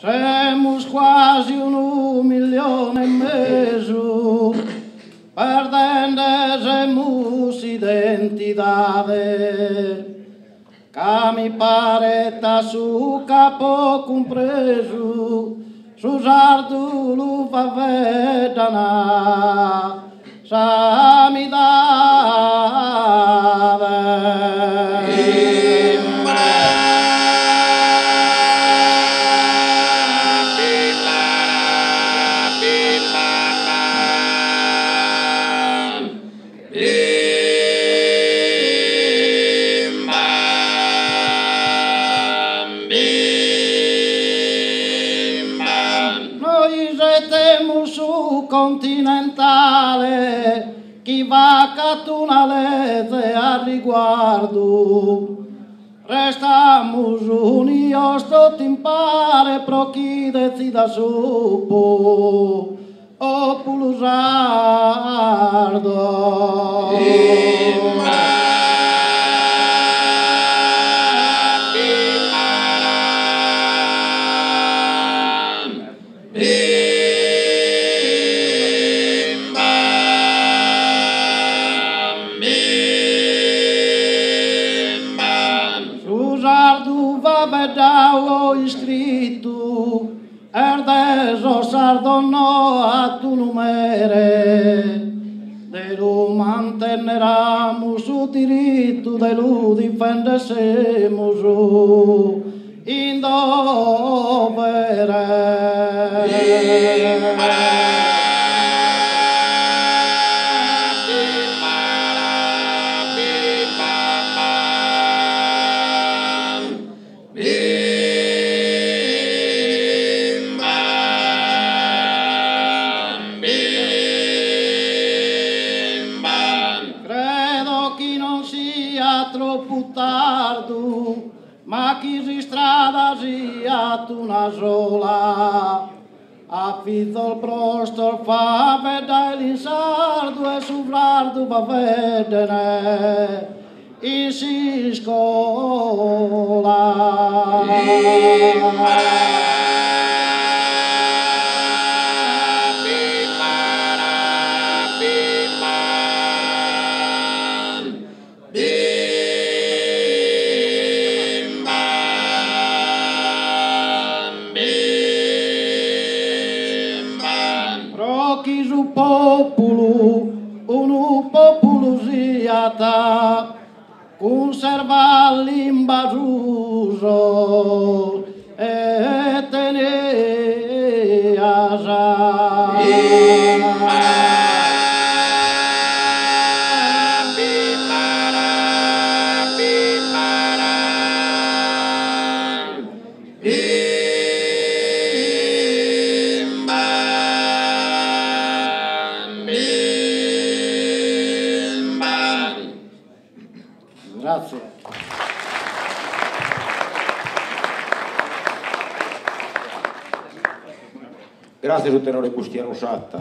Semos quase 1,5 milhões, perdemos identidade. Cá me pare tá su capo compreso, sujar do luva vedana, samidade. Continentale, chi va catunalete a riguardo, restamos unidos tot impare pro chi decida supo o pulusardo. Vedao iscritto erdeso sardono a tu numere de lo manteneramo su diritto de lo difendessemo in dovere. Troppo tardo, ma chi si strada sia tu una sola, affitto il prosto fa vedere l'insardo e sul lardo va vedere in si scola. Chi su popolo, un popolo siata, conserva l'invasuso e tenea già. Grazie. Grazie sul tenore Bustiano Satta.